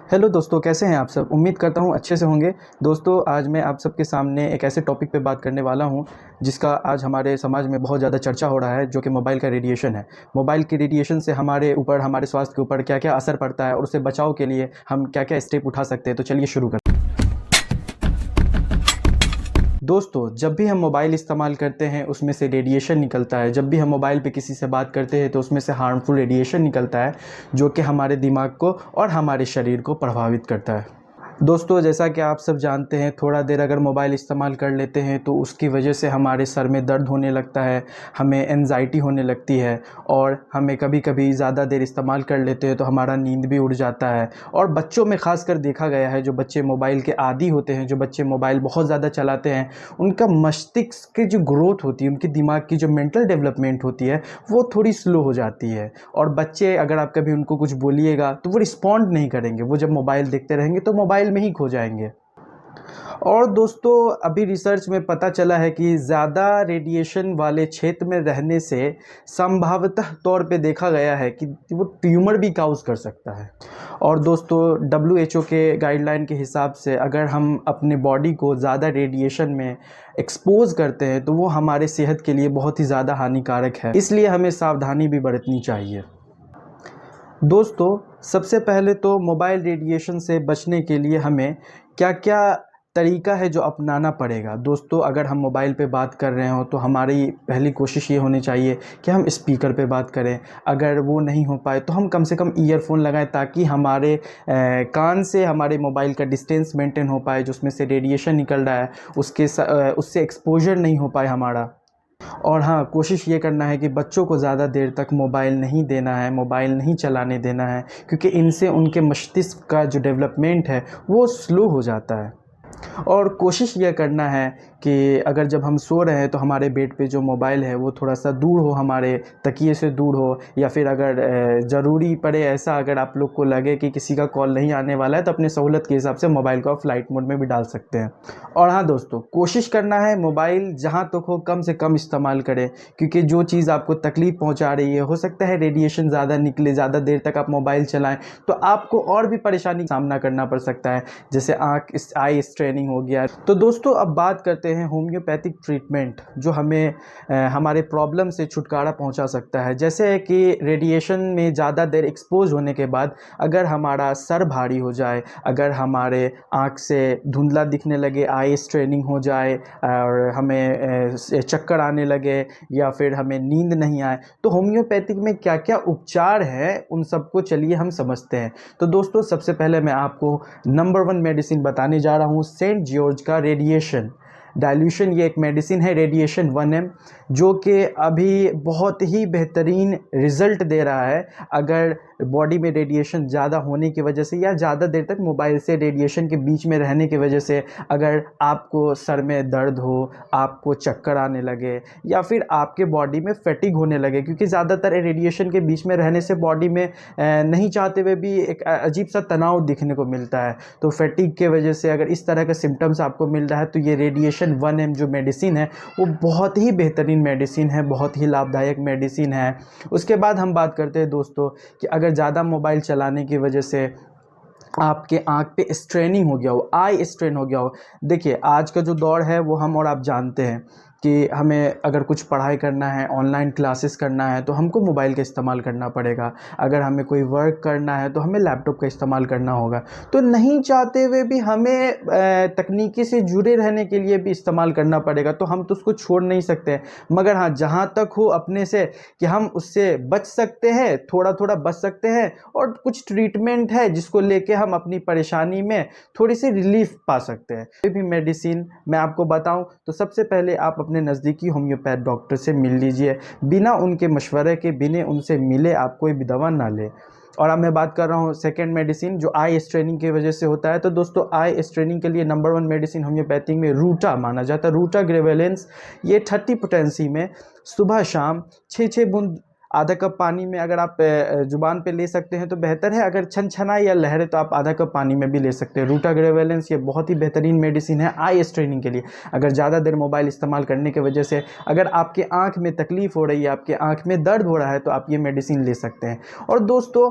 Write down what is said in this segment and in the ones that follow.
Hello दोस्तों, कैसे हैं आप सब। उम्मीद करता हूँ अच्छे से होंगे। दोस्तों, आज मैं आप सबके सामने एक ऐसे टॉपिक पे बात करने वाला हूँ जिसका आज हमारे समाज में बहुत ज़्यादा चर्चा हो रहा है, जो कि मोबाइल का रेडिएशन है। मोबाइल के रेडिएशन से हमारे ऊपर, हमारे स्वास्थ्य के ऊपर क्या क्या असर पड़ता है और उससे बचाव के लिए हम क्या क्या स्टेप उठा सकते हैं। तो चलिए शुरू करते हैं। दोस्तों, जब भी हम मोबाइल इस्तेमाल करते हैं उसमें से रेडिएशन निकलता है। जब भी हम मोबाइल पे किसी से बात करते हैं तो उसमें से हार्मफुल रेडिएशन निकलता है, जो कि हमारे दिमाग को और हमारे शरीर को प्रभावित करता है। दोस्तों, जैसा कि आप सब जानते हैं, थोड़ा देर अगर मोबाइल इस्तेमाल कर लेते हैं तो उसकी वजह से हमारे सर में दर्द होने लगता है, हमें एंजाइटी होने लगती है और हमें कभी कभी ज़्यादा देर इस्तेमाल कर लेते हैं तो हमारा नींद भी उड़ जाता है। और बच्चों में ख़ासकर देखा गया है, जो बच्चे मोबाइल के आदी होते हैं, जो बच्चे मोबाइल बहुत ज़्यादा चलाते हैं, उनका मस्तिष्क की जो ग्रोथ होती है, उनके दिमाग की जो मेंटल डेवलपमेंट होती है, वो थोड़ी स्लो हो जाती है। और बच्चे, अगर आप कभी उनको कुछ बोलिएगा तो वो रिस्पॉन्ड नहीं करेंगे, वो जब मोबाइल देखते रहेंगे तो मोबाइल में ही खो जाएंगे। और दोस्तों, अभी रिसर्च में पता चला है कि ज़्यादा रेडिएशन वाले क्षेत्र में रहने से संभावतः तौर पे देखा गया है कि वो ट्यूमर भी काउज कर सकता है। और दोस्तों, WHO के गाइडलाइन के हिसाब से अगर हम अपने बॉडी को ज़्यादा रेडिएशन में एक्सपोज करते हैं तो वो हमारे सेहत के लिए बहुत ही ज़्यादा हानिकारक है, इसलिए हमें सावधानी भी बरतनी चाहिए। दोस्तों, सबसे पहले तो मोबाइल रेडिएशन से बचने के लिए हमें क्या क्या तरीका है जो अपनाना पड़ेगा। दोस्तों, अगर हम मोबाइल पे बात कर रहे हो तो हमारी पहली कोशिश ये होनी चाहिए कि हम स्पीकर पे बात करें। अगर वो नहीं हो पाए तो हम कम से कम ईयरफोन लगाएं, ताकि हमारे कान से हमारे मोबाइल का डिस्टेंस मेंटेन हो पाए, जो उसमें से रेडिएशन निकल रहा है उससे एक्सपोजर नहीं हो पाए हमारा। और हाँ, कोशिश ये करना है कि बच्चों को ज़्यादा देर तक मोबाइल नहीं देना है, मोबाइल नहीं चलाने देना है, क्योंकि इनसे उनके मस्तिष्क का जो डेवलपमेंट है वो स्लो हो जाता है। और कोशिश यह करना है कि अगर जब हम सो रहे हैं तो हमारे बेड पे जो मोबाइल है वो थोड़ा सा दूर हो, हमारे तकिए से दूर हो, या फिर अगर ज़रूरी पड़े, ऐसा अगर आप लोग को लगे कि किसी का कॉल नहीं आने वाला है तो अपने सहूलत के हिसाब से मोबाइल को आप फ्लाइट मोड में भी डाल सकते हैं। और हाँ दोस्तों, कोशिश करना है मोबाइल जहाँ तक हो कम से कम इस्तेमाल करें, क्योंकि जो चीज़ आपको तकलीफ़ पहुँचा रही है, हो सकता है रेडिएशन ज़्यादा निकले, ज़्यादा देर तक आप मोबाइल चलाएँ तो आपको और भी परेशानी का सामना करना पड़ सकता है, जैसे आई स्ट्रेनिंग हो गया। तो दोस्तों, अब बात करते हैं होम्योपैथिक ट्रीटमेंट, जो हमें हमारे प्रॉब्लम से छुटकारा पहुंचा सकता है। जैसे कि रेडिएशन में ज़्यादा देर एक्सपोज होने के बाद अगर हमारा सर भारी हो जाए, अगर हमारे आँख से धुंधला दिखने लगे, आई स्ट्रेनिंग हो जाए और हमें चक्कर आने लगे, या फिर हमें नींद नहीं आए, तो होम्योपैथिक में क्या क्या उपचार है उन सबको चलिए हम समझते हैं। तो दोस्तों, सबसे पहले मैं आपको नंबर 1 मेडिसिन बताने जा रहा हूँ, सेंट जॉर्ज का रेडिएशन डाइल्यूशन। ये एक मेडिसिन है, रेडिएशन 1M, जो कि अभी बहुत ही बेहतरीन रिज़ल्ट दे रहा है। अगर बॉडी में रेडिएशन ज़्यादा होने की वजह से, या ज़्यादा देर तक मोबाइल से रेडिएशन के बीच में रहने की वजह से अगर आपको सर में दर्द हो, आपको चक्कर आने लगे, या फिर आपके बॉडी में फैटिग होने लगे, क्योंकि ज़्यादातर रेडिएशन के बीच में रहने से बॉडी में नहीं चाहते हुए भी एक अजीब सा तनाव दिखने को मिलता है। तो फैटिग के वजह से अगर इस तरह का सिम्टम्स आपको मिल रहा है तो ये रेडिएशन 1M जो मेडिसिन है वो बहुत ही बेहतरीन मेडिसिन है, बहुत ही लाभदायक मेडिसिन है। उसके बाद हम बात करते हैं दोस्तों कि अगर ज़्यादा मोबाइल चलाने की वजह से आपके आँख पे स्ट्रेनिंग हो गया हो, आई स्ट्रेन हो गया हो। देखिए, आज का जो दौर है वो हम और आप जानते हैं कि हमें अगर कुछ पढ़ाई करना है, ऑनलाइन क्लासेस करना है, तो हमको मोबाइल का इस्तेमाल करना पड़ेगा। अगर हमें कोई वर्क करना है तो हमें लैपटॉप का इस्तेमाल करना होगा। तो नहीं चाहते हुए भी हमें तकनीकी से जुड़े रहने के लिए भी इस्तेमाल करना पड़ेगा, तो हम तो उसको छोड़ नहीं सकते। मगर हाँ, जहाँ तक हो अपने से कि हम उससे बच सकते हैं, थोड़ा थोड़ा बच सकते हैं, और कुछ ट्रीटमेंट है जिसको लेके हम अपनी परेशानी में थोड़ी सी रिलीफ पा सकते हैं। कोई भी मेडिसिन मैं आपको बताऊं तो सबसे पहले आप अपने नज़दीकी होम्योपैथ डॉक्टर से मिल लीजिए, बिना उनके मशवरे के, बिना उनसे मिले आप कोई भी दवा ना लें। और अब मैं बात कर रहा हूँ सेकेंड मेडिसिन, जो आई स्ट्रेनिंग की वजह से होता है। तो दोस्तों, आई स्ट्रेनिंग के लिए नंबर 1 मेडिसिन होम्योपैथिक में रूटा माना जाता है, रूटा ग्रेवेलेंस। ये 30 पोटेंसी में सुबह शाम 6-6 बूंद आधा कप पानी में अगर आप जुबान पे ले सकते हैं तो बेहतर है। अगर छनछना या लहरे तो आप आधा कप पानी में भी ले सकते हैं। रूटा ग्रेवेलेंस ये बहुत ही बेहतरीन मेडिसिन है आई स्ट्रेनिंग के लिए। अगर ज़्यादा देर मोबाइल इस्तेमाल करने की वजह से अगर आपके आँख में तकलीफ़ हो रही है, आपके आँख में दर्द हो रहा है, तो आप ये मेडिसिन ले सकते हैं। और दोस्तों,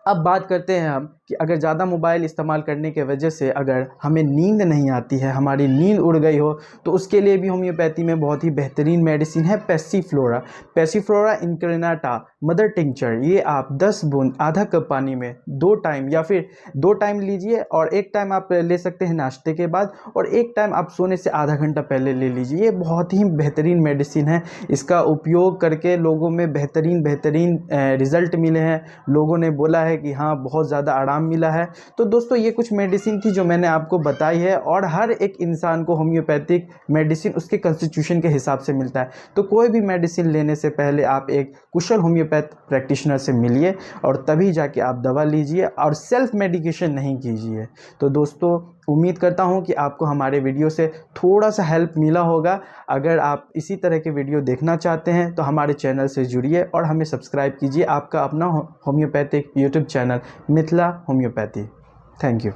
अब बात करते हैं हम कि अगर ज़्यादा मोबाइल इस्तेमाल करने के वजह से अगर हमें नींद नहीं आती है, हमारी नींद उड़ गई हो, तो उसके लिए भी होम्योपैथी में बहुत ही बेहतरीन मेडिसिन है पैसिफ्लोरा। पैसिफ्लोरा इंक्रेनाटा मदर टिंचर, ये आप 10 बूंद आधा कप पानी में 2 टाइम या फिर 2 टाइम लीजिए, और 1 टाइम आप ले सकते हैं नाश्ते के बाद, और 1 टाइम आप सोने से आधा घंटा पहले ले लीजिए। ये बहुत ही बेहतरीन मेडिसिन है। इसका उपयोग करके लोगों में बेहतरीन रिज़ल्ट मिले हैं। लोगों ने बोला है कि हाँ, बहुत ज़्यादा आराम मिला है। तो दोस्तों, ये कुछ मेडिसिन थी जो मैंने आपको बताई है, और हर एक इंसान को होम्योपैथिक मेडिसिन उसके कॉन्स्टिट्यूशन के हिसाब से मिलता है। तो कोई भी मेडिसिन लेने से पहले आप एक कुशल होम्योपैथ प्रैक्टिशनर से मिलिए, और तभी जाके आप दवा लीजिए, और सेल्फ मेडिकेशन नहीं कीजिए। तो दोस्तों, उम्मीद करता हूँ कि आपको हमारे वीडियो से थोड़ा सा हेल्प मिला होगा। अगर आप इसी तरह के वीडियो देखना चाहते हैं तो हमारे चैनल से जुड़िए और हमें सब्सक्राइब कीजिए। आपका अपना homeopathic YouTube channel Mithila homeopathy. Thank you.